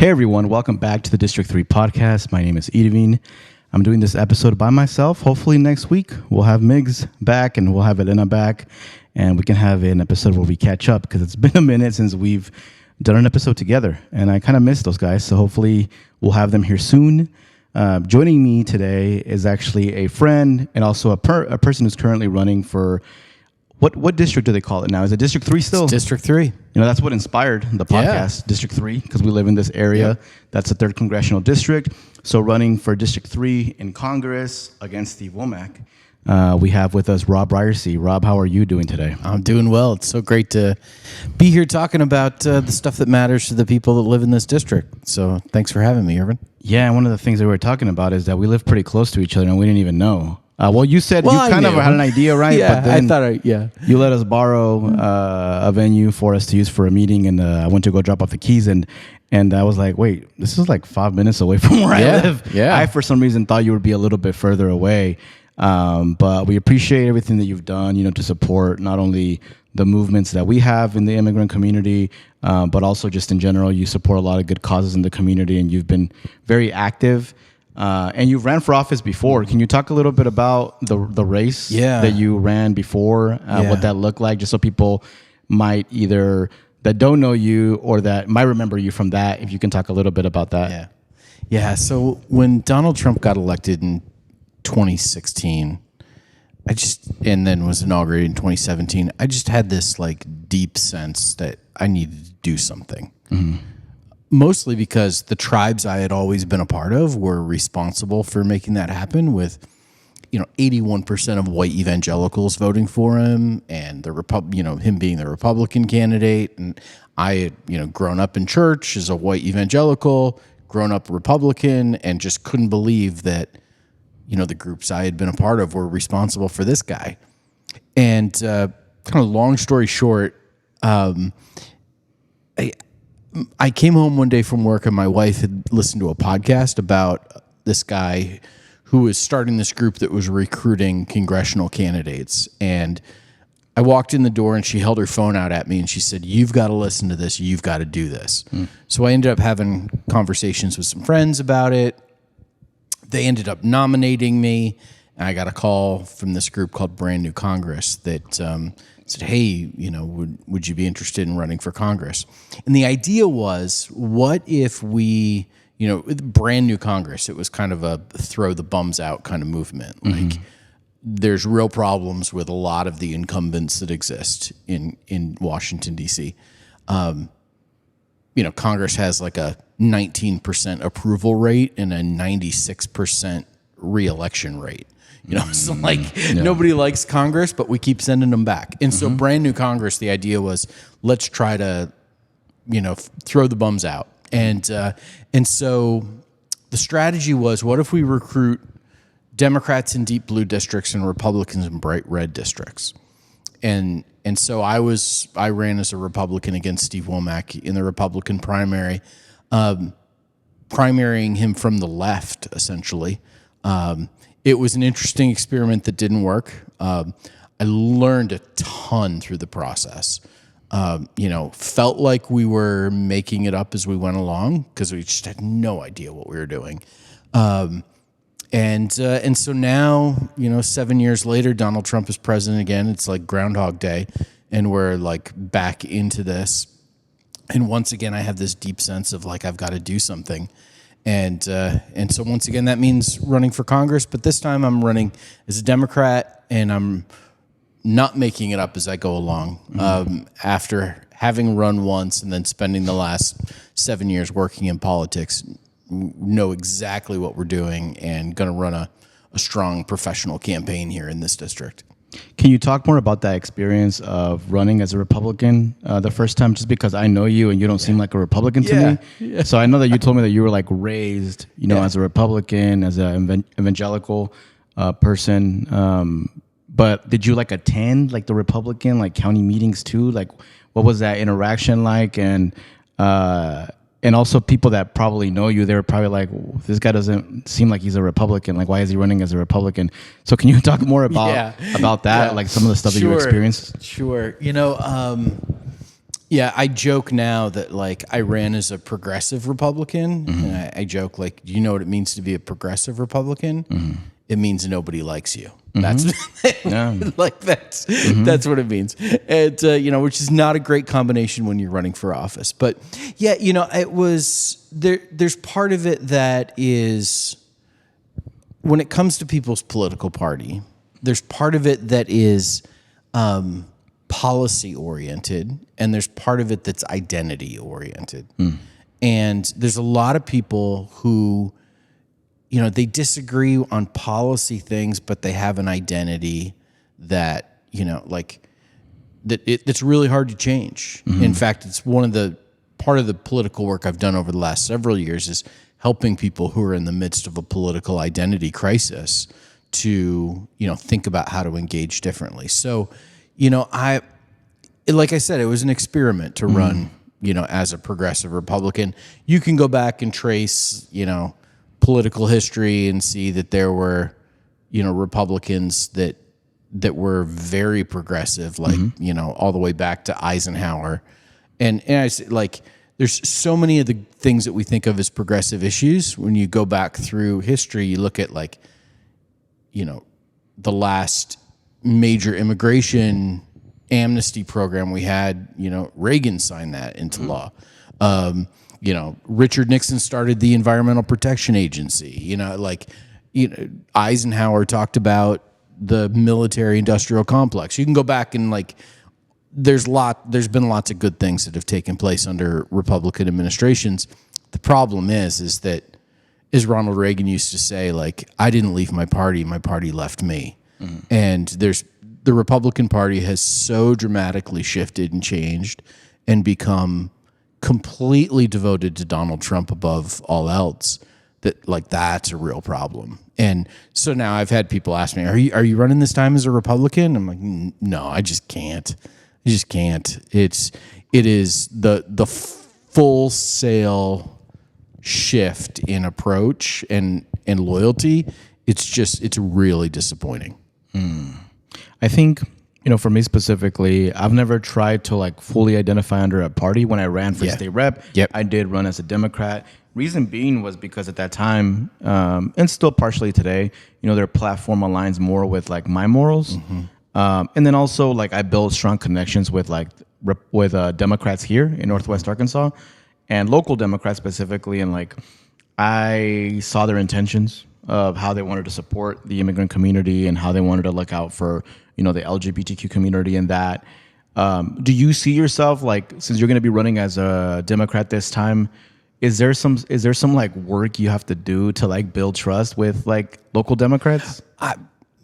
Hey everyone, welcome back to the District 3 podcast. My name is Irvin. I'm doing this episode by myself. Hopefully next week we'll have Migs back and we'll have Elena back and we can have an episode where we catch up because it's been a minute since we've done an episode together and I kind of miss those guys. So hopefully we'll have them here soon. Joining me today is actually a friend and also a person who's currently running for what district do they call it now? Is it District 3 still? It's District 3. You know, that's what inspired the podcast, District 3, because we live in this area. Yeah. That's the 3rd Congressional District. So running for District 3 in Congress against Steve Womack, we have with us Robb Ryerse. Robb, how are you doing today? I'm doing well. It's so great to be here talking about the stuff that matters to the people that live in this district. So thanks for having me, Irvin. Yeah, and one of the things that we were talking about is that we live pretty close to each other and we didn't even know. Well, you said you kind of had an idea, right? Yeah, but then I thought you let us borrow a venue for us to use for a meeting, and I went to go drop off the keys, and I was like, wait, this is like 5 minutes away from where I live. Yeah. I, for some reason, thought you would be a little bit further away, but we appreciate everything that you've done, you know, to support not only the movements that we have in the immigrant community, but also just in general, you support a lot of good causes in the community, and you've been very active. And you ran for office before. Can you talk a little bit about the race that you ran before, what that looked like, just so people might either that don't know you or that might remember you from that, if you can talk a little bit about that. Yeah. So when Donald Trump got elected in 2016, and then was inaugurated in 2017, I just had this like deep sense that I needed to do something. Mm-hmm. Mostly because the tribes I had always been a part of were responsible for making that happen, with 81% of white evangelicals voting for him, and him being the Republican candidate. And I had grown up in church as a white evangelical, grown up Republican, and just couldn't believe that the groups I had been a part of were responsible for this guy. And kind of long story short, I came home one day from work and my wife had listened to a podcast about this guy who was starting this group that was recruiting congressional candidates. And I walked in the door and she held her phone out at me and she said, "You've got to listen to this. You've got to do this." So I ended up having conversations with some friends about it. They ended up nominating me. And I got a call from this group called Brand New Congress that said, "Hey, would you be interested in running for Congress?" And the idea was, what if we, Brand New Congress, it was kind of a throw the bums out kind of movement. Mm-hmm. Like, there's real problems with a lot of the incumbents that exist in Washington, D.C. Congress has like a 19% approval rate and a 96% reelection rate. So nobody likes Congress, but we keep sending them back. And so Brand New Congress, the idea was, let's try to, throw the bums out. And so the strategy was, what if we recruit Democrats in deep blue districts and Republicans in bright red districts? And so I ran as a Republican against Steve Womack in the Republican primary, primarying him from the left, essentially. It was an interesting experiment that didn't work. I learned a ton through the process. Felt like we were making it up as we went along because we just had no idea what we were doing. And so now, 7 years later, Donald Trump is president again. It's like Groundhog Day, and we're like back into this. And once again, I have this deep sense of like, I've got to do something. And so once again, that means running for Congress. But this time I'm running as a Democrat, and I'm not making it up as I go along. After having run once and then spending the last 7 years working in politics, know exactly what we're doing and going to run a strong professional campaign here in this district. Can you talk more about that experience of running as a Republican the first time? Just because I know you and you don't seem like a Republican to me. Yeah. So I know that you told me that you were like raised, as a Republican, as an evangelical person. But did you like attend like the Republican like county meetings too? Like, what was that interaction like? And also people that probably know you, they're probably like, this guy doesn't seem like he's a Republican. Like, why is he running as a Republican? So can you talk more about that? Yeah. Like some of the stuff that you experienced? Sure. Yeah, I joke now that like I ran as a progressive Republican. Mm-hmm. And I joke like, do you know what it means to be a progressive Republican? Mm-hmm. It means nobody likes you. Mm-hmm. That's Yeah. like that's what it means. And which is not a great combination when you're running for office. But yeah, it was there. There's part of it that is when it comes to people's political party. There's part of it that is policy oriented, and there's part of it that's identity oriented. And there's a lot of people who, they disagree on policy things, but they have an identity that, it's really hard to change. In fact, it's part of the political work I've done over the last several years is helping people who are in the midst of a political identity crisis to, think about how to engage differently. So, like I said, it was an experiment to run, as a progressive Republican. You can go back and trace, political history and see that there were, Republicans that were very progressive, like, all the way back to Eisenhower. And I say, like, there's so many of the things that we think of as progressive issues. When you go back through history, you look at like, the last major immigration amnesty program we had, Reagan signed that into law. Richard Nixon started the Environmental Protection Agency. Eisenhower talked about the military industrial complex. You can go back and there's been lots of good things that have taken place under Republican administrations. The problem is that, as Ronald Reagan used to say, I didn't leave my party left me. And the Republican Party has so dramatically shifted and changed and become completely devoted to Donald Trump above all else that that's a real problem. And so now I've had people ask me, are you running this time as a Republican? I'm like, no, I just can't. It is the full sail shift in approach and loyalty. It's really disappointing. I think, for me specifically, I've never tried to fully identify under a party. When I ran for state rep, I did run as a Democrat. Reason being was because at that time, and still partially today, their platform aligns more with my morals. And then also I built strong connections with Democrats here in Northwest Arkansas and local Democrats specifically. And I saw their intentions of how they wanted to support the immigrant community and how they wanted to look out for, the LGBTQ community and that. Do you see yourself since you're going to be running as a Democrat this time, is there some work you have to do to build trust with local Democrats?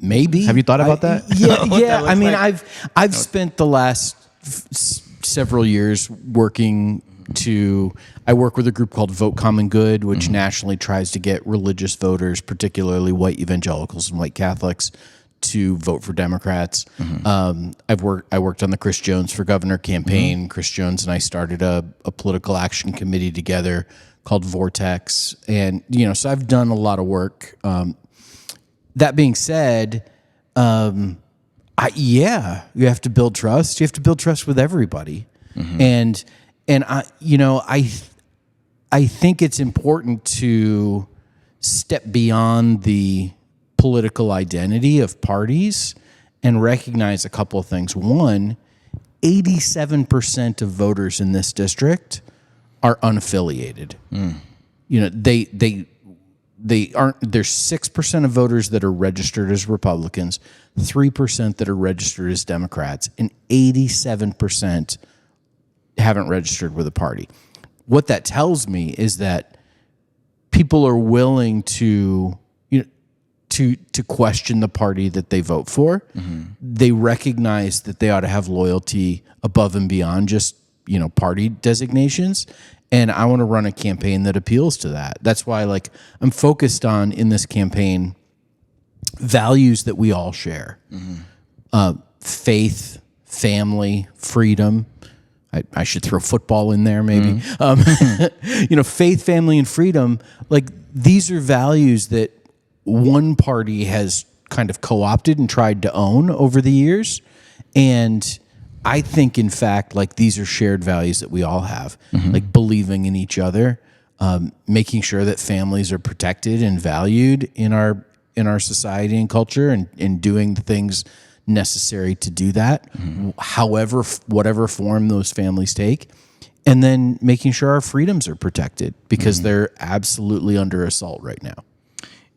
Maybe. Have you thought about that? Yeah. I mean, I've spent the last several years working I work with a group called Vote Common Good, which nationally tries to get religious voters, particularly white evangelicals and white Catholics, to vote for Democrats. I worked on the Chris Jones for Governor campaign. Chris Jones and I started a political action committee together called Vortex. And, so I've done a lot of work. That being said, you have to build trust. You have to build trust with everybody. And I think it's important to step beyond the political identity of parties and recognize a couple of things. One, 87% of voters in this district are unaffiliated. They aren't. There's 6% of voters that are registered as Republicans, 3% that are registered as Democrats, and 87% haven't registered with a party. What that tells me is that people are willing to question the party that they vote for. They recognize that they ought to have loyalty above and beyond just party designations. And I want to run a campaign that appeals to that. That's why I'm focused on in this campaign values that we all share. Faith, family, freedom. I should throw football in there maybe. Faith, family, and freedom, these are values that one party has kind of co-opted and tried to own over the years. And I think, in fact, like these are shared values that we all have, like believing in each other, making sure that families are protected and valued in our society and culture, and doing the things necessary to do that, however, whatever form those families take, and then making sure our freedoms are protected because they're absolutely under assault right now.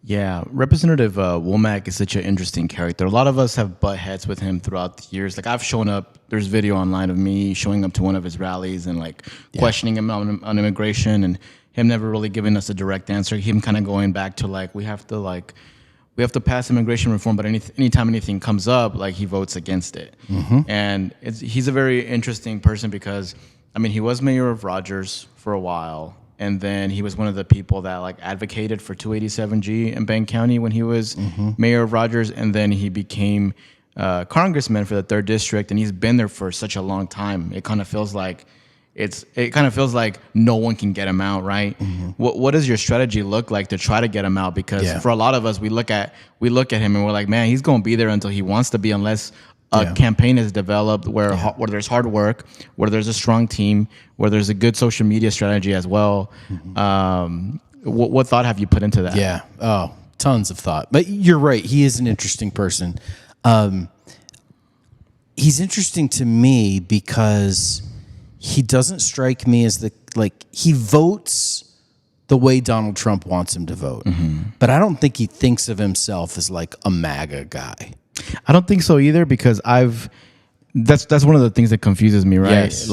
Yeah, Representative Womack is such an interesting character. A lot of us have butt heads with him throughout the years. Like I've shown up, there's video online of me showing up to one of his rallies and like questioning him on immigration, and him never really giving us a direct answer. Him kind of going back to like we have to pass immigration reform, but anytime anything comes up, like he votes against it. And he's a very interesting person because I mean he was mayor of Rogers for a while. And then he was one of the people that like advocated for 287G in Benton County when he was mayor of Rogers. And then he became congressman for the 3rd District. And he's been there for such a long time. It kind of feels like no one can get him out, right? What does your strategy look like to try to get him out? Because for a lot of us, we look at him and we're like, man, he's going to be there until he wants to be, unless a campaign is developed where there's hard work, where there's a strong team, where there's a good social media strategy as well. What thought have you put into that? Yeah. Oh, tons of thought. But you're right. He is an interesting person. He's interesting to me because he doesn't strike me as he votes the way Donald Trump wants him to vote. But I don't think he thinks of himself as like a MAGA guy. I don't think so either, because that's one of the things that confuses me, right? Yes.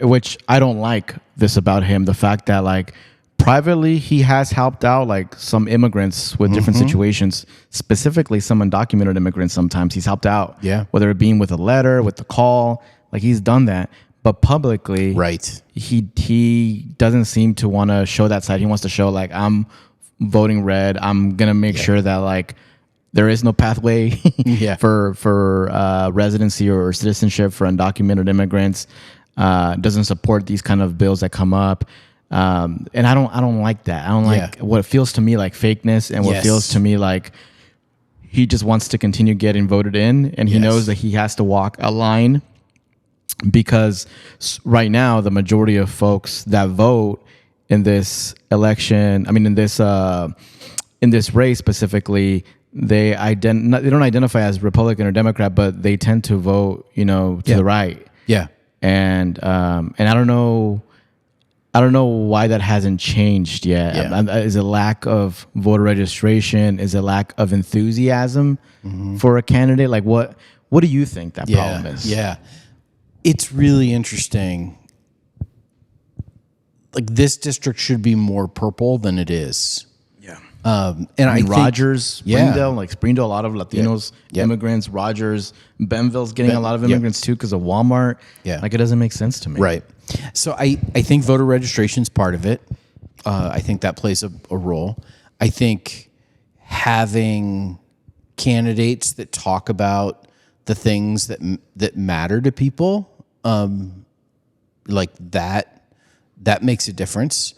Which I don't like this about him, the fact that like privately he has helped out like some immigrants with different situations, specifically some undocumented immigrants. Sometimes he's helped out, whether it being with a letter, with the call, like he's done that. But publicly, right, he doesn't seem to want to show that side. He wants to show like, I'm voting red. I'm gonna make sure that like there is no pathway for residency or citizenship for undocumented immigrants. Doesn't support these kind of bills that come up, and I don't like that. I don't like what feels to me like fakeness, and what feels to me like he just wants to continue getting voted in, and he knows that he has to walk a line, because right now the majority of folks that vote in this election, I mean in this race specifically, they don't identify as Republican or Democrat, but they tend to vote, to the right. Yeah. And I don't know why that hasn't changed yet. Is it lack of voter registration? Is it lack of enthusiasm for a candidate? Like what do you think that problem is? Yeah. It's really interesting. Like this district should be more purple than it is. And I think Rogers, Springdale, a lot of Latinos, immigrants. Rogers, Benville's getting a lot of immigrants too because of Walmart. Like it doesn't make sense to me. Right. So I think voter registration is part of it. I think that plays a role. I think having candidates that talk about the things that matter to people, like that makes a difference.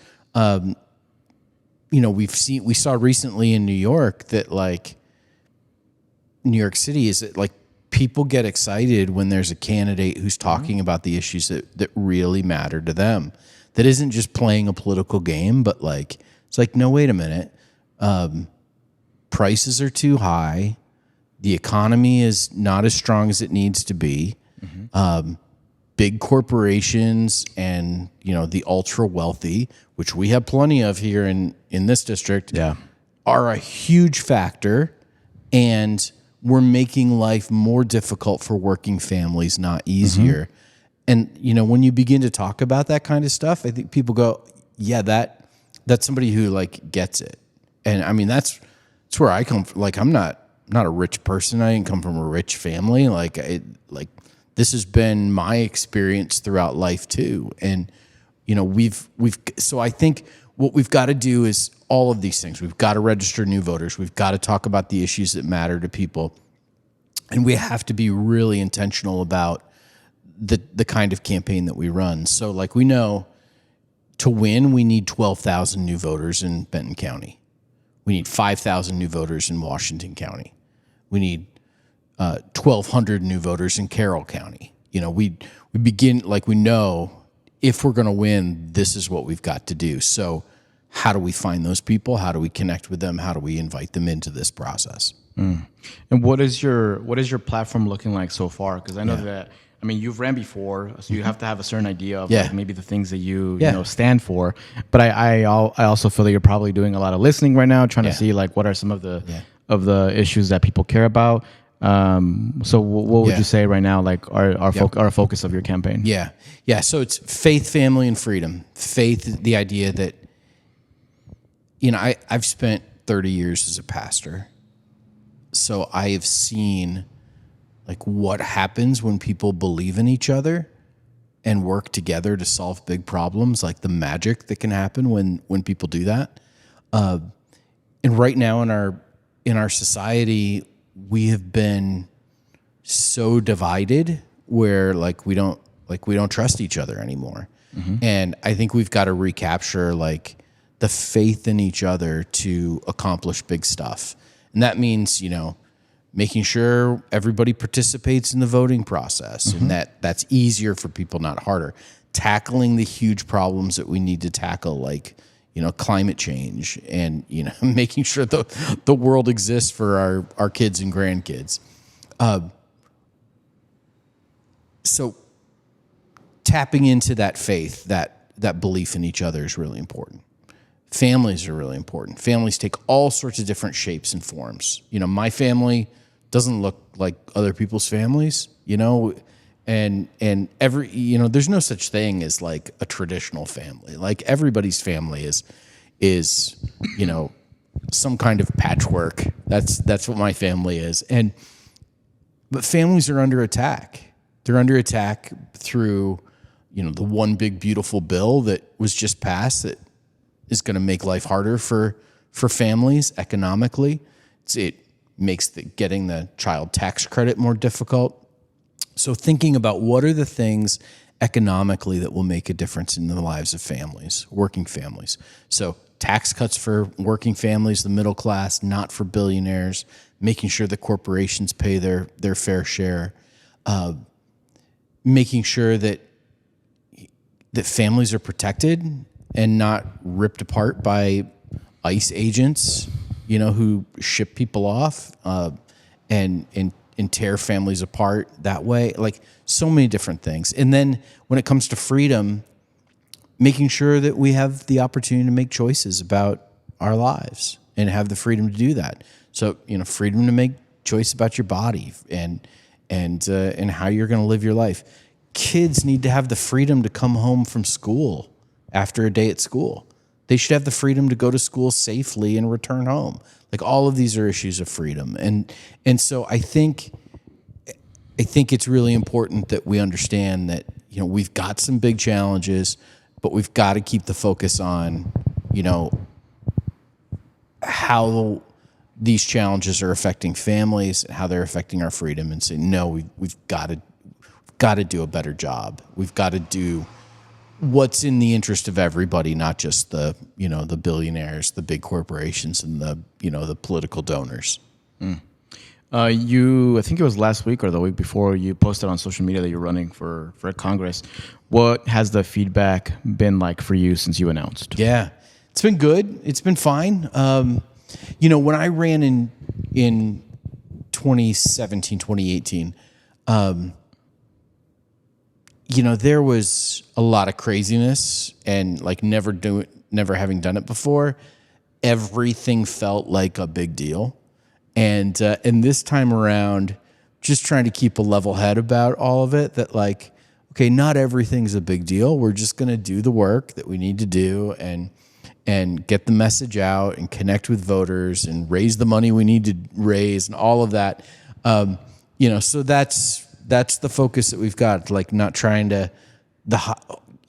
We saw recently in New York that like New York City is that like people get excited when there's a candidate who's talking about the issues that really matter to them. That isn't just playing a political game, but like, it's like, no, wait a minute. Prices are too high. The economy is not as strong as it needs to be. Big corporations and, the ultra wealthy, which we have plenty of here in this district, are a huge factor. And we're making life more difficult for working families, not easier. And, when you begin to talk about that kind of stuff, I think people go, yeah, that's somebody who like gets it. And I mean, that's where I come from. Like, I'm not a rich person. I didn't come from a rich family. This has been my experience throughout life too. And, so I think what we've got to do is all of these things. We've got to register new voters. We've got to talk about the issues that matter to people. And we have to be really intentional about the kind of campaign that we run. So like we know to win, we need 12,000 new voters in Benton County. We need 5,000 new voters in Washington County. We need 1,200 new voters in Carroll County. we begin, like, we know if we're going to win, this is what we've got to do. So how do we find those people? How do we connect with them? How do we invite them into this process? And what is your platform looking like so far? Because I know that, I mean, you've ran before, so you have to have a certain idea of like maybe the things that you stand for. But I also feel that you're probably doing a lot of listening right now, trying to see like what are some of the issues that people care about. So what would you say right now, like our focus of your campaign? Yeah. So it's faith, family, and freedom. Faith, the idea that, I've spent 30 years as a pastor. So I have seen like what happens when people believe in each other and work together to solve big problems, like the magic that can happen when people do that. And right now in our society, we have been so divided where we don't trust each other anymore. And I think we've got to recapture like the faith in each other to accomplish big stuff. And that means, making sure everybody participates in the voting process and that's easier for people, not harder. Tackling the huge problems that we need to tackle, like, climate change and, making sure the world exists for our kids and grandkids. So tapping into that faith, that belief in each other is really important. Families are really important. Families take all sorts of different shapes and forms. My family doesn't look like other people's families, and every, there's no such thing as like a traditional family. Like everybody's family is, some kind of patchwork. That's what my family is. But families are under attack. They're under attack through, the one big beautiful bill that was just passed that is going to make life harder for families economically. It makes getting the child tax credit more difficult. So thinking about what are the things economically that will make a difference in the lives of families, working families. So tax cuts for working families, the middle class, not for billionaires, making sure the corporations pay their fair share, making sure that families are protected and not ripped apart by ICE agents, who ship people off and tear families apart that way. Like so many different things. And then when it comes to freedom, making sure that we have the opportunity to make choices about our lives and have the freedom to do that. So, freedom to make choice about your body and how you're going to live your life. Kids need to have the freedom to come home from school after a day at school. They should have the freedom to go to school safely and return home. Like all of these are issues of freedom. And so I think it's really important that we understand that, we've got some big challenges, but we've got to keep the focus on, how these challenges are affecting families and how they're affecting our freedom, and say, no, we've got to do a better job. We've got to do what's in the interest of everybody, not just the billionaires, the big corporations, and the political donors. I think it was last week or the week before, you posted on social media that you're running for Congress. What has the feedback been like for you since you announced? Yeah, it's been good. It's been fine. When I ran in 2017, 2018, there was a lot of craziness and like never having done it before. Everything felt like a big deal. And this time around, just trying to keep a level head about all of it, that like, okay, not everything's a big deal. We're just going to do the work that we need to do and get the message out and connect with voters and raise the money we need to raise and all of that. So that's the focus that we've got, like not trying to,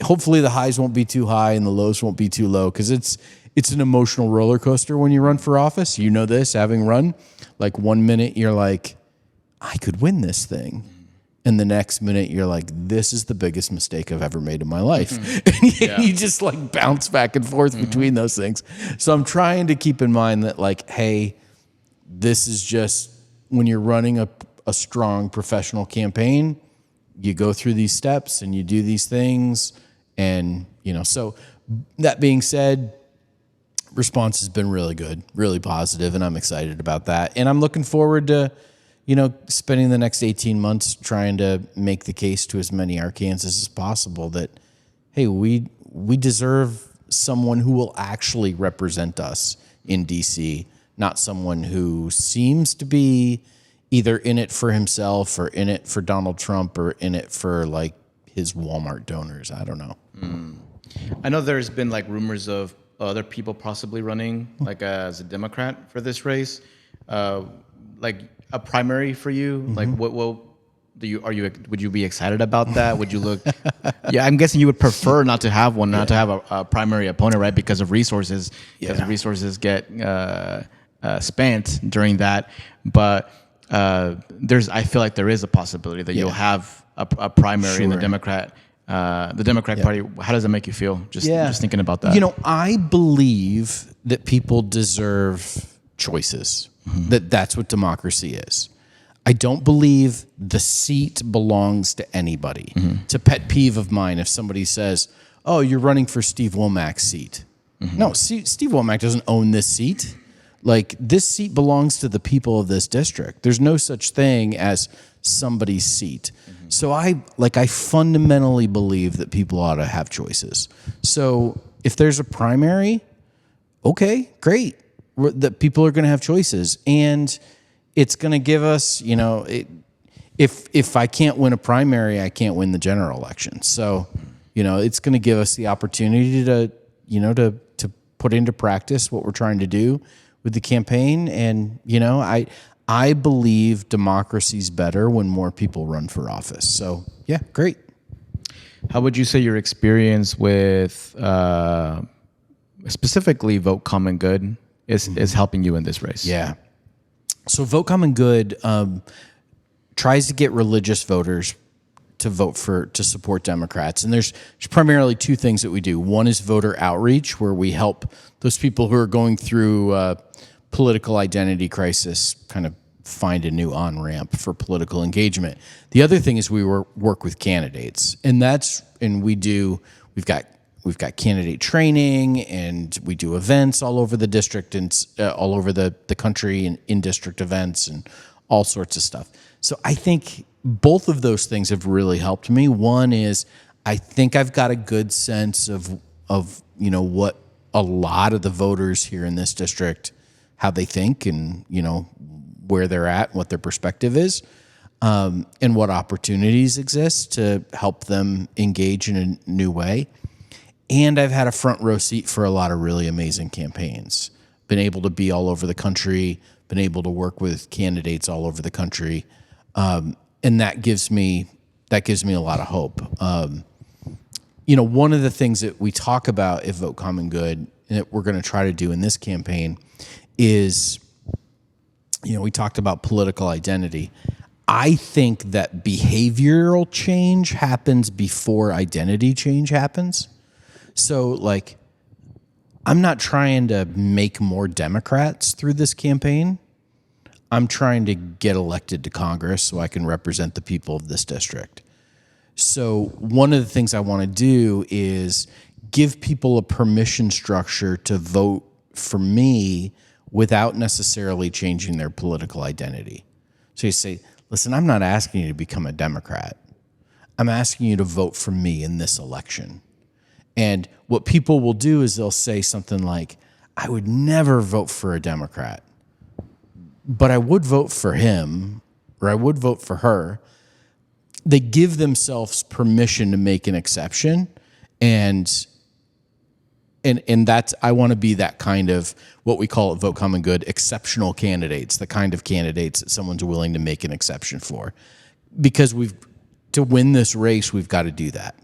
hopefully the highs won't be too high and the lows won't be too low, because it's an emotional roller coaster when you run for office. This, having run, like 1 minute you're like, I could win this thing. And the next minute you're like, this is the biggest mistake I've ever made in my life. And you just like bounce back and forth between those things. So I'm trying to keep in mind that like, hey, this is just when you're running a strong professional campaign, you go through these steps and you do these things. And, so that being said, response has been really good, really positive, and I'm excited about that. And I'm looking forward to, spending the next 18 months trying to make the case to as many Arkansans as possible that, hey, we deserve someone who will actually represent us in D.C., not someone who seems to be either in it for himself or in it for Donald Trump or in it for like his Walmart donors. I don't know. I know there's been like rumors of other people possibly running like as a Democrat for this race, like a primary for you. Like what would you be excited about that? Would you look? Yeah, I'm guessing you would prefer not to have one, not to have a primary opponent, right? Because of resources, because resources get spent during that. But I feel like there is a possibility that you'll have a primary in the Democratic Party. How does that make you feel? Just thinking about that. I believe that people deserve choices. That's what democracy is. I don't believe the seat belongs to anybody. It's a pet peeve of mine if somebody says, "Oh, you're running for Steve Womack's seat." No, Steve Womack doesn't own this seat. Like, this seat belongs to the people of this district. There's no such thing as somebody's seat. So I fundamentally believe that people ought to have choices. So if there's a primary, okay, great. That people are going to have choices, and it's going to give us, if I can't win a primary, I can't win the general election. So, it's going to give us the opportunity to put into practice what we're trying to do with the campaign. And, I believe democracy's better when more people run for office. So, yeah, great. How would you say your experience with specifically Vote Common Good is helping you in this race? Yeah. So Vote Common Good tries to get religious voters to support Democrats. And there's primarily two things that we do. One is voter outreach, where we help those people who are going through political identity crisis kind of find a new on-ramp for political engagement. The other thing is we work with candidates. We've got candidate training, and we do events all over the district and all over the country, and in-district events and all sorts of stuff. So I think both of those things have really helped me. One is I think I've got a good sense of what a lot of the voters here in this district, how they think, and where they're at, what their perspective is, and what opportunities exist to help them engage in a new way. And I've had a front row seat for a lot of really amazing campaigns. Been able to be all over the country, been able to work with candidates all over the country. And that gives me a lot of hope. One of the things that we talk about at Vote Common Good, and that we're going to try to do in this campaign, is, we talked about political identity. I think that behavioral change happens before identity change happens. So, I'm not trying to make more Democrats through this campaign. I'm trying to get elected to Congress so I can represent the people of this district. So one of the things I want to do is give people a permission structure to vote for me without necessarily changing their political identity. So you say, listen, I'm not asking you to become a Democrat. I'm asking you to vote for me in this election. And what people will do is they'll say something like, I would never vote for a Democrat, but I would vote for him, or I would vote for her. They give themselves permission to make an exception. And that's, I want to be that kind of, what we call at Vote Common Good, exceptional candidates, the kind of candidates that someone's willing to make an exception for. Because to win this race, we've got to do that.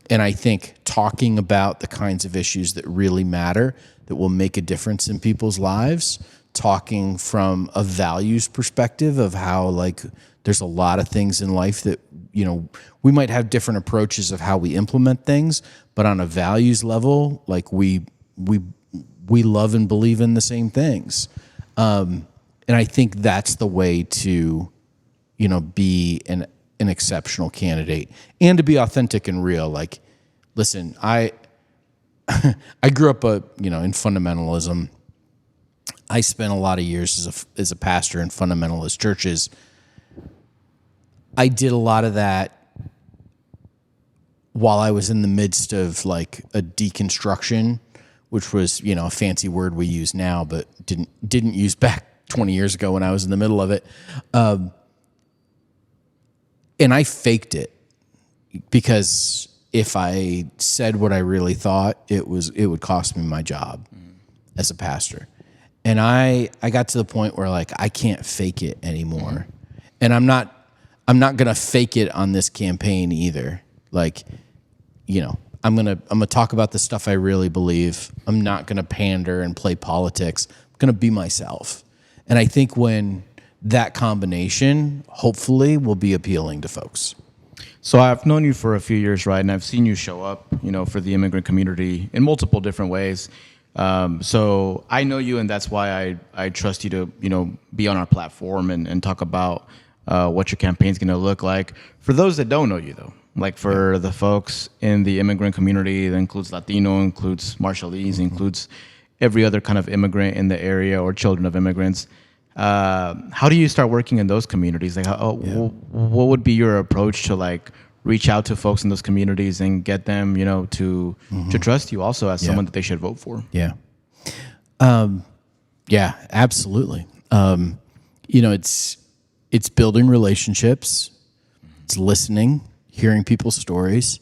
And I think talking about the kinds of issues that really matter, that will make a difference in people's lives, talking from a values perspective of how, there's a lot of things in life that, we might have different approaches of how we implement things, but on a values level, we love and believe in the same things. And I think that's the way to, be an exceptional candidate and to be authentic and real. Like, listen, I grew up in fundamentalism. I spent a lot of years as a pastor in fundamentalist churches. I did a lot of that while I was in the midst of like a deconstruction, which was, a fancy word we use now, but didn't use back 20 years ago when I was in the middle of it. And I faked it because if I said what I really thought, it would cost me my job as a pastor. And I got to the point where like I can't fake it anymore. And I'm not gonna fake it on this campaign either. Like, I'm gonna talk about the stuff I really believe. I'm not gonna pander and play politics. I'm gonna be myself. And I think when that combination, hopefully, will be appealing to folks. So I've known you for a few years, right? And I've seen you show up, for the immigrant community in multiple different ways. So I know you, and that's why I trust you to, be on our platform and talk about what your campaign's going to look like. For those that don't know you, though, like for the folks in the immigrant community, that includes Latino, includes Marshallese, includes every other kind of immigrant in the area or children of immigrants. How do you start working in those communities? Like, what would be your approach to like reach out to folks in those communities and get them, to trust you also as someone that they should vote for? Yeah. Yeah, absolutely. It's building relationships. It's listening, hearing people's stories,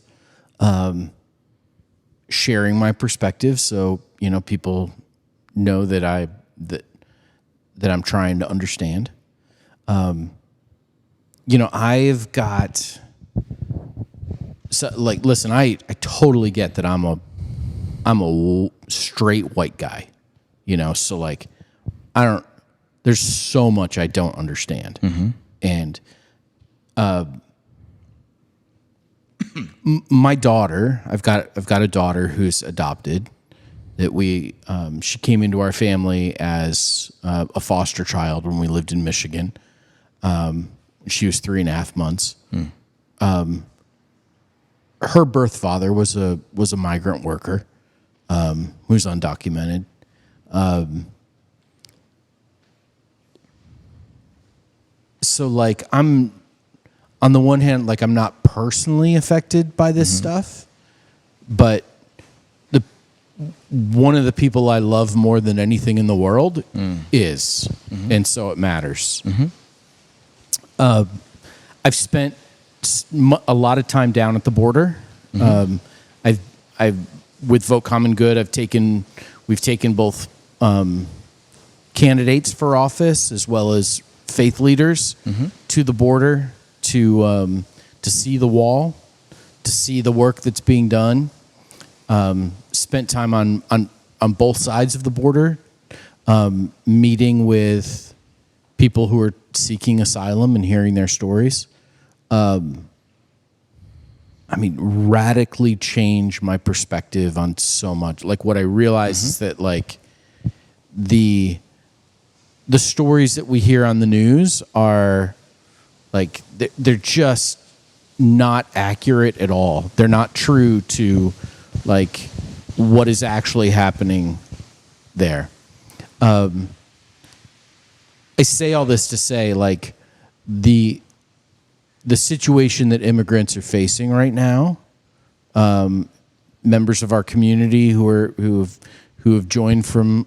sharing my perspective. So, people know that I'm trying to understand. I've got, listen, I totally get that I'm a straight white guy, so like, there's so much I don't understand. And, my daughter, I've got a daughter who's adopted. That she came into our family as a foster child when we lived in Michigan. She was 3.5 months. Her birth father was a migrant worker who's undocumented. So like I'm on the one hand, like I'm not personally affected by this stuff, but one of the people I love more than anything in the world is, and so it matters. I've spent a lot of time down at the border. I've with Vote Common Good, we've taken both candidates for office as well as faith leaders to the border to see the wall, to see the work that's being done. Spent time on both sides of the border, meeting with people who are seeking asylum and hearing their stories. Radically change my perspective on so much. Like what I realized is that like the stories that we hear on the news are like, they're just not accurate at all. They're not true to like what is actually happening there. I say all this to say like the situation that immigrants are facing right now, members of our community who have joined from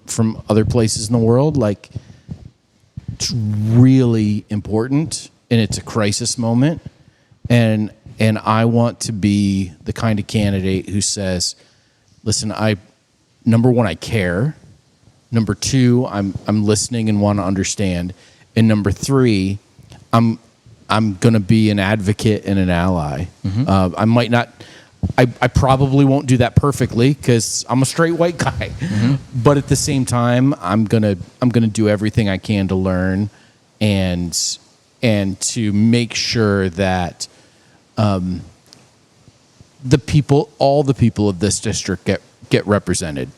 other places in the world, like it's really important and it's a crisis moment. And I want to be the kind of candidate who says, listen, number one, I care. Number two, I'm listening and want to understand. And number three, I'm going to be an advocate and an ally. I might not, I probably won't do that perfectly because I'm a straight white guy. But at the same time, I'm gonna do everything I can to learn and to make sure that all the people of this district get represented.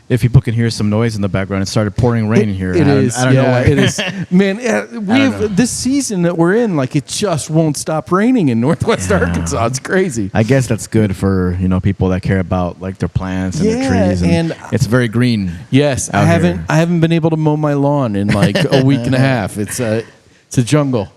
if people can hear some noise in the background, it started pouring rain here. It is. I don't know why. It is. Man, we've this season that we're in, like it just won't stop raining in Northwest Arkansas. It's crazy. I guess that's good for people that care about like their plants and their trees, and it's very green. Yes, I haven't been able to mow my lawn in like a week and a half. It's a jungle.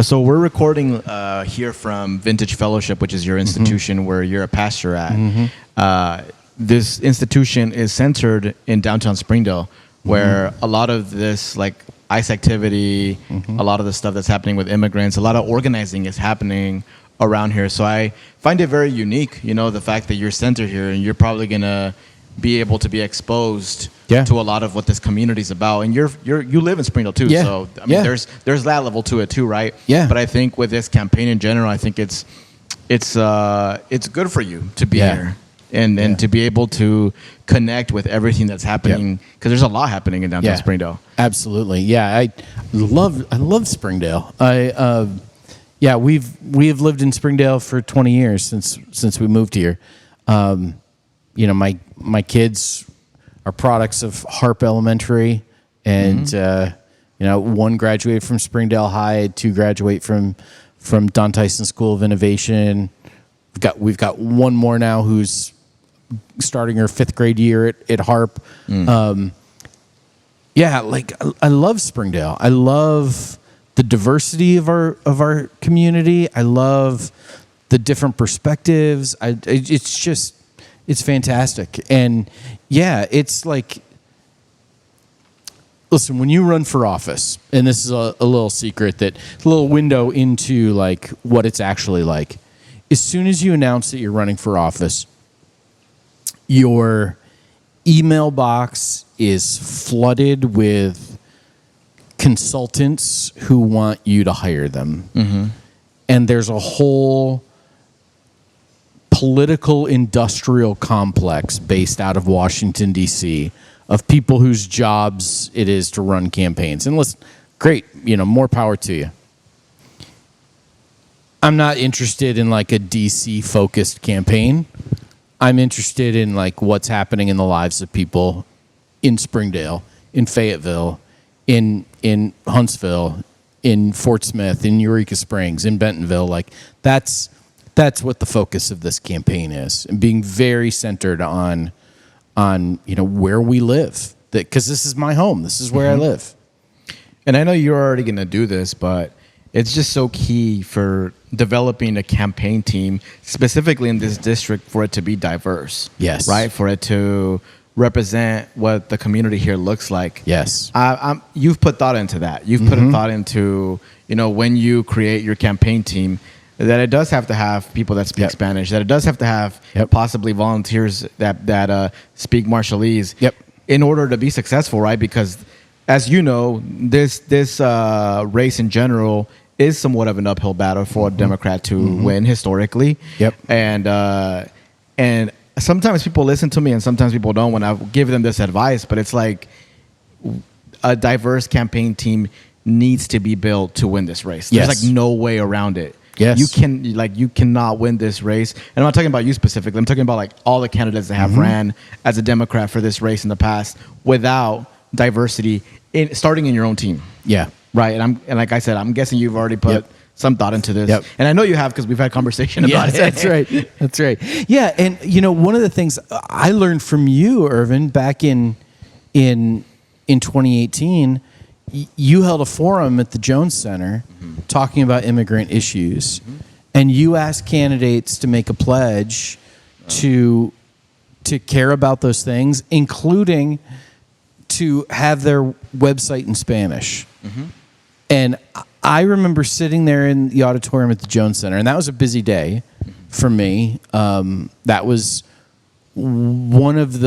So we're recording here from Vintage Fellowship, which is your institution where you're a pastor at. This institution is centered in downtown Springdale, where a lot of this like ICE activity, a lot of the stuff that's happening with immigrants, a lot of organizing is happening around here. So I find it very unique, the fact that you're centered here and you're probably going to be able to be exposed to a lot of what this community is about. And you live in Springdale too. So I mean, there's that level to it too, right? Yeah. But I think with this campaign in general, I think it's good for you to be here. And to be able to connect with everything that's happening, because there's a lot happening in downtown Springdale. Absolutely, yeah. I love Springdale. We have lived in Springdale for 20 years since we moved here. My kids are products of Harp Elementary, and one graduated from Springdale High, 2 graduate from Don Tyson School of Innovation. We've got one more now who's starting her 5th grade year at Harp. I love Springdale. I love the diversity of our community. I love the different perspectives. It's fantastic. And it's like, listen, when you run for office, and this is a little secret, a little window into like what it's actually like. As soon as you announce that you're running for office, your email box is flooded with consultants who want you to hire them. And there's a whole political industrial complex based out of Washington, D.C. of people whose jobs it is to run campaigns. And listen, great, more power to you. I'm not interested in like a DC focused campaign. I'm interested in like what's happening in the lives of people in Springdale, in Fayetteville, in Huntsville, in Fort Smith, in Eureka Springs, in Bentonville. Like that's what the focus of this campaign is, and being very centered on where we live. Because this is my home. This is where I live. And I know you're already going to do this, but it's just so key for developing a campaign team, specifically in this district, for it to be diverse. Yes. Right? For it to represent what the community here looks like. Yes. You've put thought into that. You've put a thought into, when you create your campaign team, that it does have to have people that speak Spanish, that it does have to have possibly volunteers that speak Marshallese in order to be successful, right? Because as you know, this race in general is somewhat of an uphill battle for a Democrat to win historically. And sometimes people listen to me and sometimes people don't when I give them this advice, but it's like a diverse campaign team needs to be built to win this race. There's like no way around it. Yes. You cannot win this race. And I'm not talking about you specifically. I'm talking about like all the candidates that have ran as a Democrat for this race in the past without diversity starting in your own team. Yeah. Right. And like I said, I'm guessing you've already put some thought into this. And I know you have because we've had conversation about it. That's right. That's right. Yeah. And one of the things I learned from you, Irvin, back in 2018, you held a forum at the Jones Center talking about immigrant issues, and you asked candidates to make a pledge to care about those things, including to have their website in Spanish. And I remember sitting there in the auditorium at the Jones Center, and that was a busy day for me. That was one of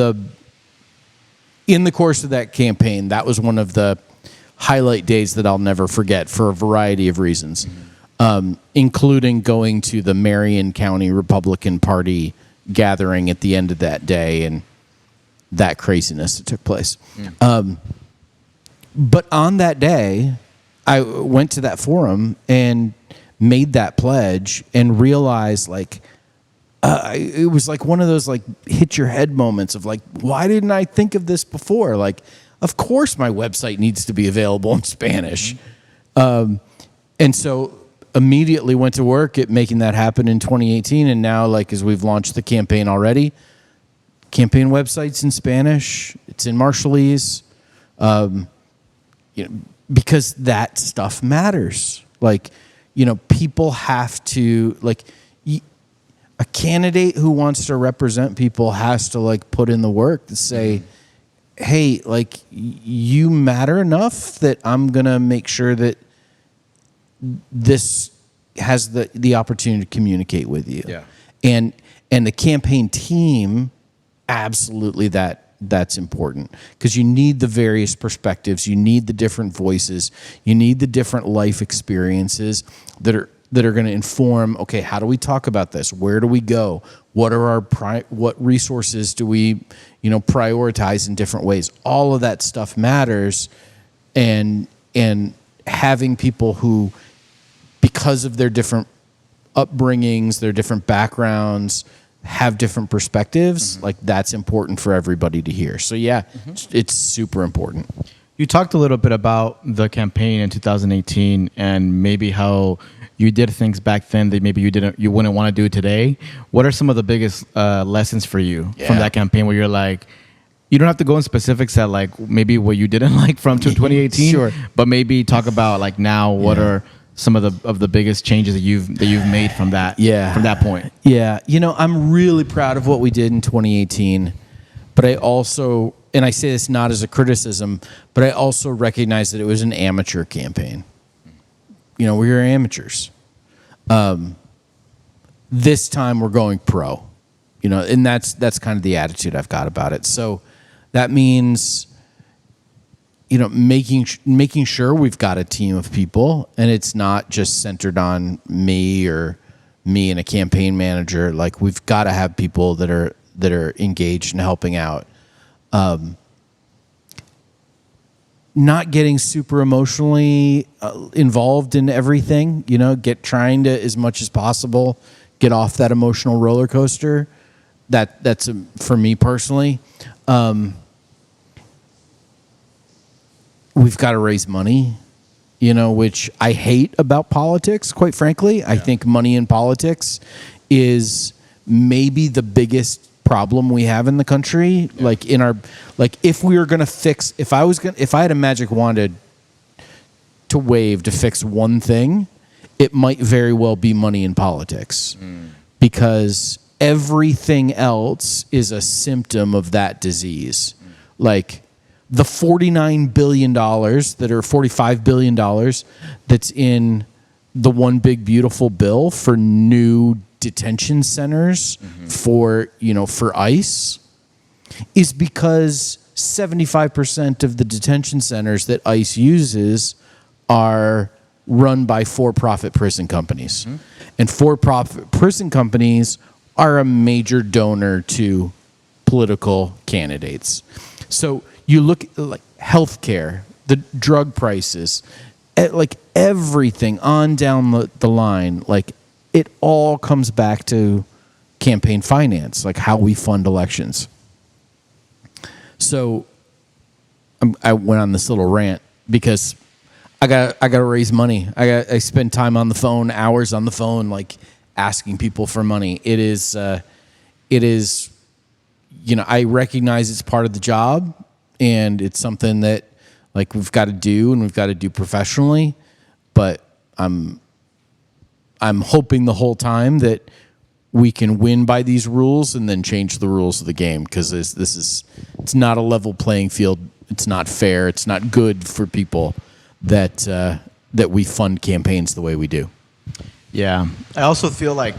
in the course of that campaign, that was one of the highlight days that I'll never forget for a variety of reasons, including going to the Marion County Republican Party gathering at the end of that day and that craziness that took place. But on that day, I went to that forum and made that pledge and realized, like, it was like one of those like hit your head moments of like, why didn't I think of this before? Like, of course my website needs to be available in Spanish. And so immediately went to work at making that happen in 2018. And now, like, as we've launched the campaign already, campaign website's in Spanish. It's in Marshallese. Because that stuff matters. Like, people have to, like, a candidate who wants to represent people has to, like, put in the work to say, hey, like, you matter enough that I'm going to make sure that this has the opportunity to communicate with you. Yeah. And the campaign team, absolutely that's important, because you need the various perspectives, you need the different voices, you need the different life experiences that are going to inform, okay, how do we talk about this? Where do we go? What are our what resources do we, prioritize in different ways? All of that stuff matters, and having people who, because of their different upbringings, their different backgrounds, have different perspectives, like, that's important for everybody to hear. So yeah, it's super important. You talked a little bit about the campaign in 2018 and maybe how you did things back then that maybe you wouldn't want to do today. What are some of the biggest lessons for you from that campaign, where you're like, you don't have to go in specifics at like maybe what you didn't like from 2018, Sure, but maybe talk about like now what are some of the biggest changes that you've made from that from that point. Yeah, I'm really proud of what we did in 2018, but I also, and I say this not as a criticism, but I also recognize that it was an amateur campaign. We were amateurs. This time we're going pro, and that's kind of the attitude I've got about it. So that means, making sure we've got a team of people, and it's not just centered on me and a campaign manager. Like, we've got to have people that are engaged and helping out. Not getting super emotionally involved in everything, trying to, as much as possible, get off that emotional roller coaster. That's for me personally. We've got to raise money, which I hate about politics, quite frankly. I think money in politics is maybe the biggest problem we have in the country. Like, if we were going to fix, if I had a magic wand to wave to fix one thing, it might very well be money in politics, because everything else is a symptom of that disease. Like, the $49 billion $45 billion that's in the one big beautiful bill for new detention centers for ICE is because 75% of the detention centers that ICE uses are run by for-profit prison companies. And for-profit prison companies are a major donor to political candidates. So you look at, like, healthcare, the drug prices, like, everything on down the line, like, it all comes back to campaign finance, like how we fund elections. So I went on this little rant because I got to raise money. I spend time on the phone, hours on the phone, like, asking people for money. It is, I recognize it's part of the job, and it's something that, like, we've got to do, and we've got to do professionally. But I'm hoping the whole time that we can win by these rules and then change the rules of the game, because it's not a level playing field. It's not fair. It's not good for people that we fund campaigns the way we do. Yeah. I also feel like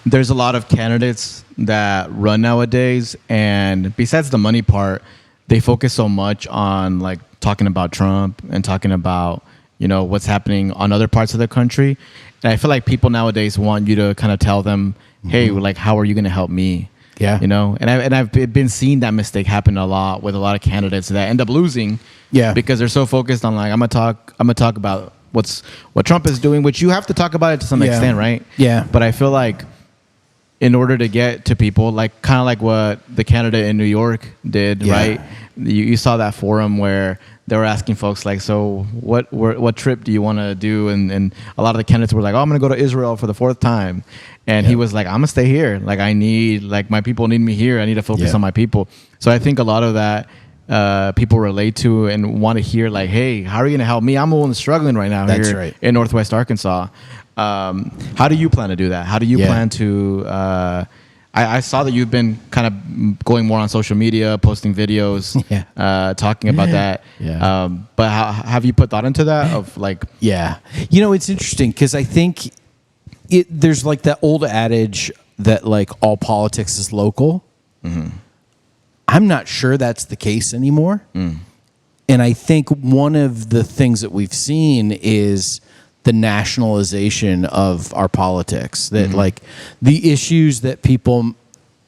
there's a lot of candidates that run nowadays, and besides the money part, they focus so much on, like, talking about Trump and talking about, what's happening on other parts of the country. And I feel like people nowadays want you to kind of tell them, hey, like, how are you going to help me? Yeah. And I've been seeing that mistake happen a lot with a lot of candidates that end up losing. Yeah. Because they're so focused on, like, I'm gonna talk about what Trump is doing, which you have to talk about it to some extent, right? Yeah. But I feel like in order to get to people, like kind of like what the candidate in New York did, right? You saw that forum where they were asking folks like, so what trip do you want to do? And a lot of the candidates were like, oh, I'm going to go to Israel for the 4th time. And he was like, I'm going to stay here. Like my people need me here. I need to focus on my people. So I think a lot of that people relate to and want to hear like, hey, how are you going to help me? I'm the one struggling right now here in Northwest Arkansas. How do you plan to do that? How do you plan to... I saw that you've been kind of going more on social media, posting videos, talking about that. But have you put thought into that? Of like, it's interesting because I think there's like that old adage that like all politics is local. Mm-hmm. I'm not sure that's the case anymore. And I think one of the things that we've seen is the nationalization of our politics, that like the issues that people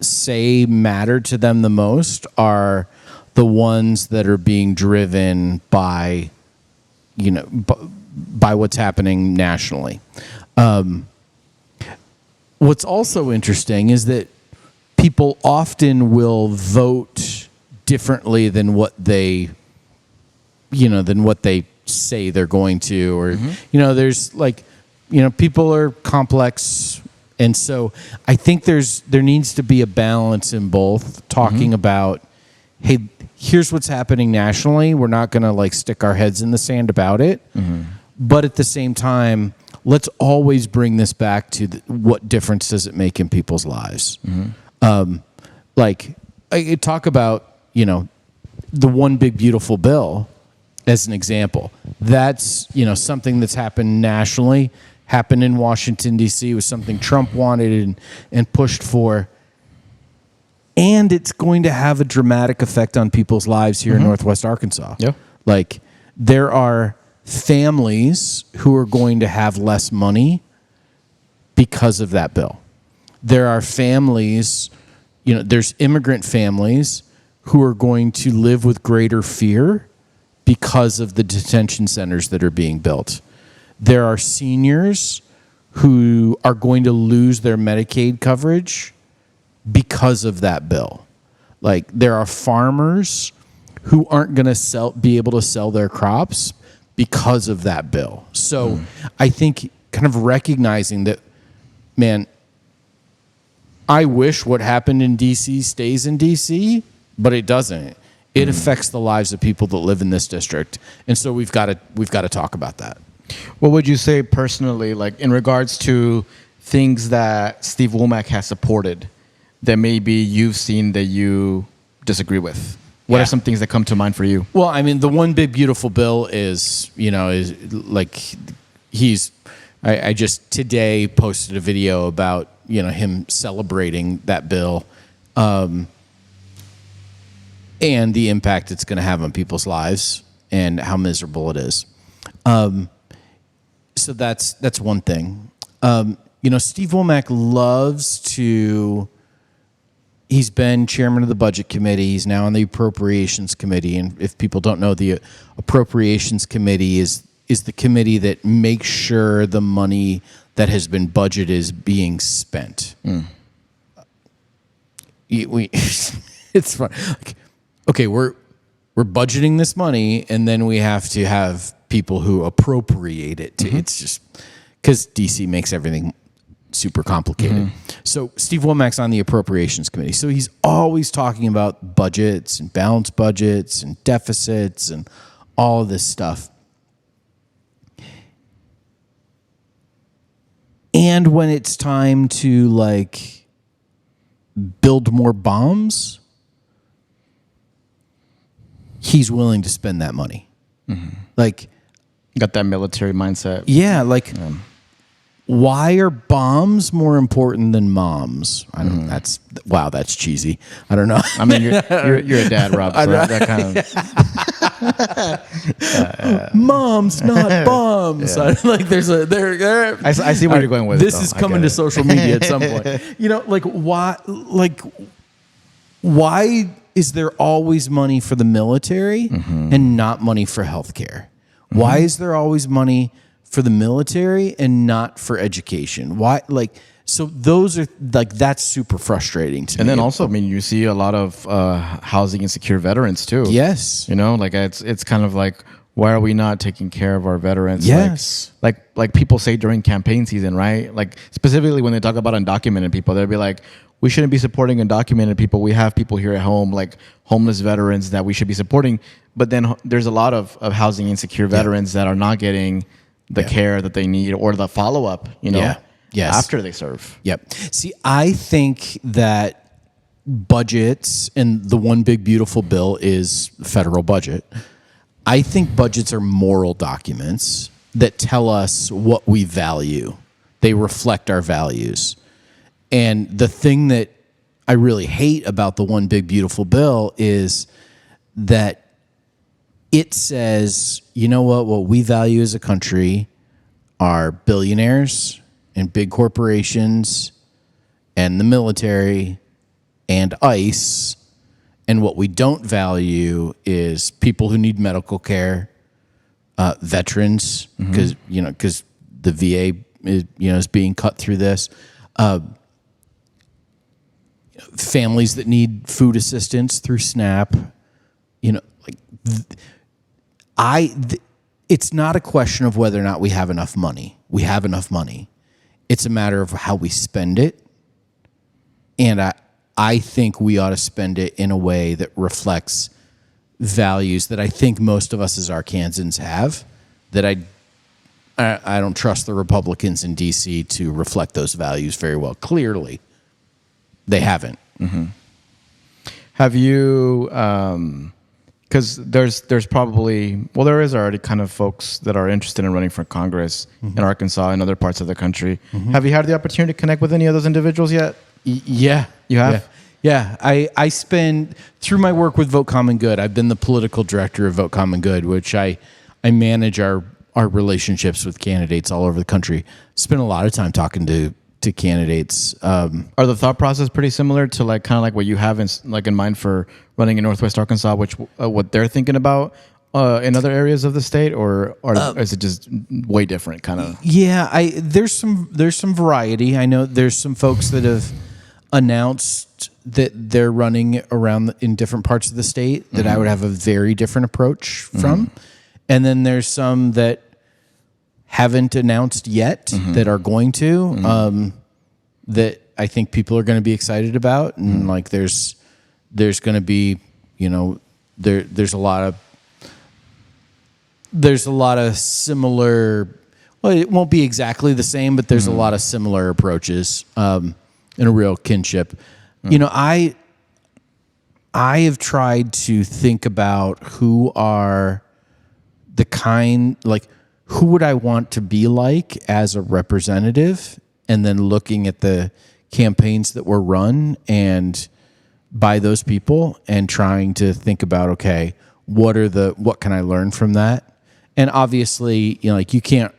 say matter to them the most are the ones that are being driven by, by what's happening nationally. What's also interesting is that people often will vote differently than what they say they're going to, or there's like, people are complex, and so I think there needs to be a balance in both talking about, hey, here's what's happening nationally. We're not going to like stick our heads in the sand about it, but at the same time, let's always bring this back to what difference does it make in people's lives. Like I talk about, the one big beautiful bill as an example. That's, something that's happened nationally, happened in Washington, D.C., was something Trump wanted and pushed for. And it's going to have a dramatic effect on people's lives here in Northwest Arkansas. Yeah. Like, there are families who are going to have less money because of that bill. There are families, there's immigrant families who are going to live with greater fear because of the detention centers that are being built. There are seniors who are going to lose their Medicaid coverage because of that bill. Like, there are farmers who aren't going to be able to sell their crops because of that bill. So I think kind of recognizing that, man, I wish what happened in D.C. stays in D.C., but it doesn't. It affects the lives of people that live in this district, and so we've got to talk about that. What would you say personally, like in regards to things that Steve Womack has supported that maybe you've seen that you disagree with? What are some things that come to mind for you? Well, I mean, the one big beautiful bill is like I just today posted a video about him celebrating that bill. And the impact it's going to have on people's lives and how miserable it is. So that's one thing. Steve Womack loves to... He's been chairman of the Budget Committee. He's now on the Appropriations Committee. And if people don't know, the Appropriations Committee is the committee that makes sure the money that has been budgeted is being spent. It's fun. Okay, we're budgeting this money, and then we have to have people who appropriate it. It's just because DC makes everything super complicated. So Steve Womack's on the Appropriations Committee. So he's always talking about budgets and balanced budgets and deficits and all of this stuff. And when it's time to like build more bombs, he's willing to spend that money. Like, got that military mindset. Yeah, like why are bombs more important than moms? I don't know. That's cheesy. I don't know. I mean, you're a dad, Rob. So that kind of moms, not bombs. Yeah. Like there's there. I see where you're going with this. This is coming to social media at some point. Like why? Like why is there always money for the military and not money for healthcare? Why is there always money for the military and not for education? Why? Like, So those are like, that's super frustrating to me. And then also, I mean, you see a lot of housing insecure veterans too. Yes. You know, like it's kind of like, why are we not taking care of our veterans? Yes. Like people say during campaign season, right? Like specifically when they talk about undocumented people, they'll be like, we shouldn't be supporting undocumented people. We have people here at home, like homeless veterans that we should be supporting. But then there's a lot of housing insecure veterans that are not getting the care that they need or the follow-up, you know, after they serve. Yep. See, I think that budgets, and the one big beautiful bill is federal budget. I think budgets are moral documents that tell us what we value. They reflect our values. And the thing that I really hate about the one big beautiful bill is that it says, you know what we value as a country are billionaires and big corporations and the military and ICE. And what we don't value is people who need medical care, veterans, because the VA is being cut through this, families that need food assistance through SNAP. It's not a question of whether or not we have enough money. We have enough money. It's a matter of how we spend it, and I think we ought to spend it in a way that reflects values that I think most of us as Arkansans have, that I don't trust the Republicans in D.C. to reflect those values very well. Clearly, they haven't. Mm-hmm. Have you, because there's probably, well, there is already kind of folks that are interested in running for Congress in Arkansas and other parts of the country. Have you had the opportunity to connect with any of those individuals yet? Yeah. You have? Yeah. I spend, through my work with Vote Common Good, I've been the political director of Vote Common Good, which I manage our relationships with candidates all over the country. Spend a lot of time talking to candidates. Are the thought process pretty similar to like kind of like what you have in mind for running in Northwest Arkansas, which what they're thinking about in other areas of the state, or is it just way different kind of? Yeah, there's some variety. I know there's some folks that have announced that they're running around in different parts of the state that I would have a very different approach from. And then there's some that haven't announced yet that are going to, that I think people are going to be excited about. And like, there's going to be, there's a lot of similar, well, it won't be exactly the same, but there's a lot of similar approaches, and a real kinship. I have tried to think about who are the kind, like, who would I want to be like as a representative, and then looking at the campaigns that were run and by those people and trying to think about, okay, what can I learn from that? And obviously, like you can't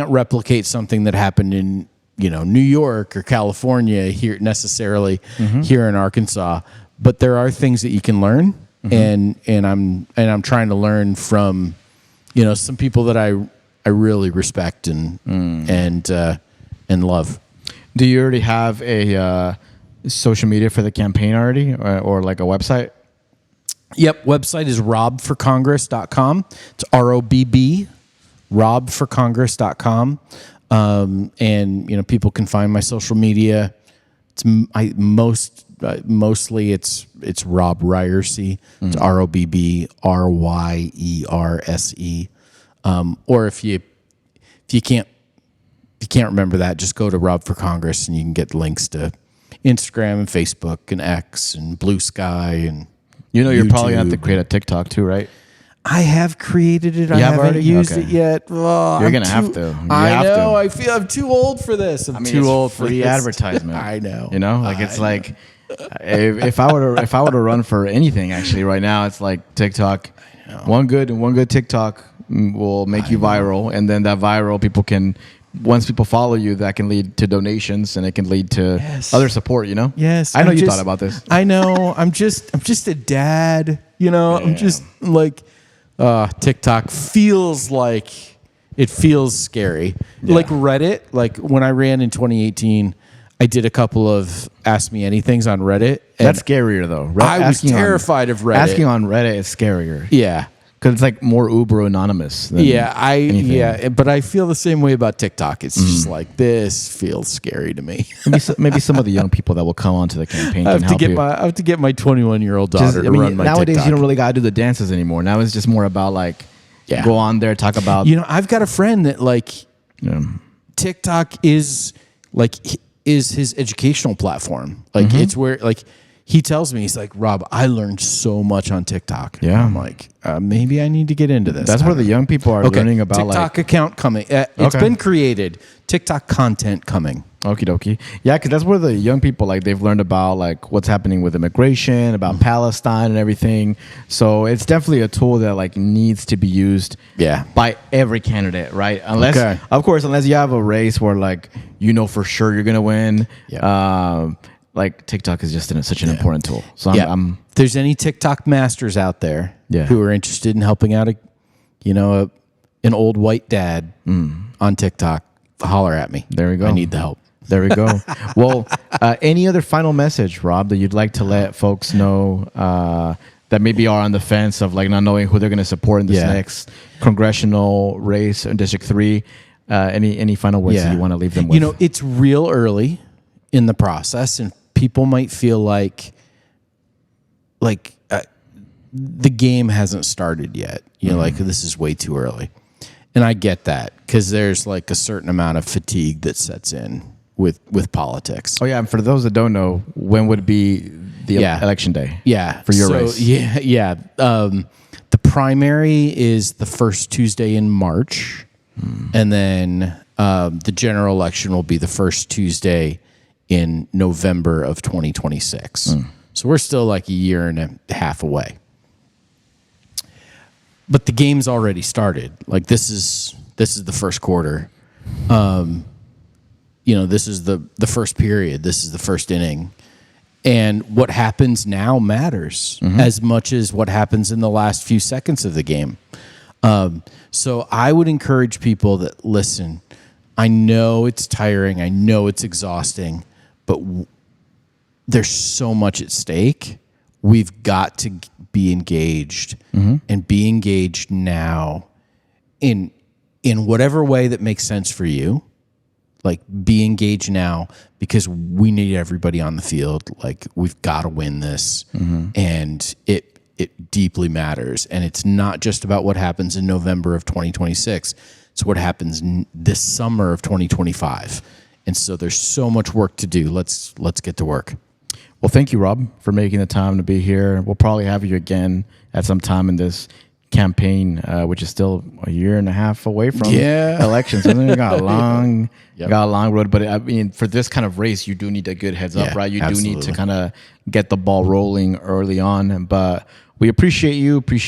replicate something that happened in, New York or California here necessarily here in Arkansas, but there are things that you can learn, and I'm trying to learn from, some people that I really respect and love. Do you already have a social media for the campaign already, or like a website? Yep, website is robbforcongress.com. It's ROBB, robbforcongress.com. And people can find my social media. It's mostly it's Robb Ryerse. It's ROBBRYERSE. Or if you can't remember that, just go to Robb for Congress and you can get links to Instagram and Facebook and X and Blue Sky and you're YouTube. probably going to have to create a TikTok too, right? I have created it. I haven't used it yet. Oh, you're going to have to. I know. I feel I'm too old for this. I'm too old for free advertisement. I know. Like if I were to run for anything actually right now, it's like TikTok. One good TikTok will make you viral, and then that viral once people follow you, that can lead to donations and it can lead to other support, Yes. I know you thought about this. I know. I'm just a dad, I'm just like TikTok feels like It feels scary. Like Reddit, like when I ran in 2018, I did a couple of Ask Me Anythings on Reddit. That's scarier though. I was terrified of Reddit. Asking on Reddit is scarier. Yeah. Because it's like more uber anonymous. Than anything. But I feel the same way about TikTok. It's just like, this feels scary to me. maybe some of the young people that will come onto the campaign I can have help you. I have to get my 21-year-old daughter to run my nowadays TikTok. you don't really gotta do the dances anymore. Now it's just more about like go on there, talk about. I've got a friend that like TikTok is his educational platform. Like it's where like he tells me, he's like, Rob, I learned so much on TikTok. Yeah. I'm like, maybe I need to get into this. That's where the young people are learning about TikTok account coming. It's been created. TikTok content coming. Okie dokie. Yeah, because that's where the young people, like, they've learned about, like, what's happening with immigration, about Palestine and everything. So it's definitely a tool that, like, needs to be used by every candidate, right? Unless, of course, unless you have a race where, like, for sure you're going to win. Yeah. Like, TikTok is just such an important tool. So I'm if there's any TikTok masters out there who are interested in helping out an old white dad on TikTok, holler at me. There we go. I need the help. There we go. Well, any other final message, Rob, that you'd like to let folks know that maybe are on the fence of like not knowing who they're going to support in this next congressional race in District 3? Any final words that you want to leave them with? It's real early in the process, and people might feel like the game hasn't started yet. Like this is way too early. And I get that because there's like a certain amount of fatigue that sets in with politics. Oh yeah, and for those that don't know, when would be the election day? Yeah, for your race. The primary is the first Tuesday in March, and then the general election will be the first Tuesday in November of 2026. So we're still like a year and a half away. But the game's already started. Like this is the first quarter. This is the first period. This is the first inning. And what happens now matters as much as what happens in the last few seconds of the game. So I would encourage people that listen. I know it's tiring. I know it's exhausting, but there's so much at stake. We've got to be engaged and be engaged now in whatever way that makes sense for you. Like be engaged now because we need everybody on the field. Like we've got to win this, and it deeply matters. And it's not just about what happens in November of 2026. It's what happens this summer of 2025. And so there's so much work to do. Let's get to work. Well, thank you, Rob, for making the time to be here. We'll probably have you again at some time in this campaign, which is still a year and a half away from elections. So we got a long, road. But I mean, for this kind of race, you do need a good heads up, right? You do need to kind of get the ball rolling early on. But we appreciate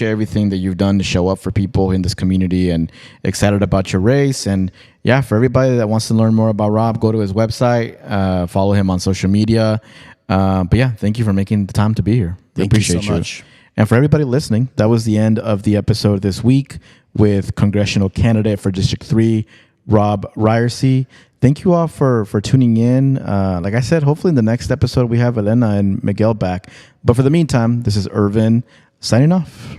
everything that you've done to show up for people in this community, and excited about your race. And for everybody that wants to learn more about Rob, go to his website, follow him on social media. But thank you for making the time to be here. Thank you so much. And for everybody listening, that was the end of the episode this week with congressional candidate for District 3, Robb Ryerse. Thank you all for tuning in. Like I said, hopefully in the next episode we have Elena and Miguel back. But for the meantime, this is Irvin signing off.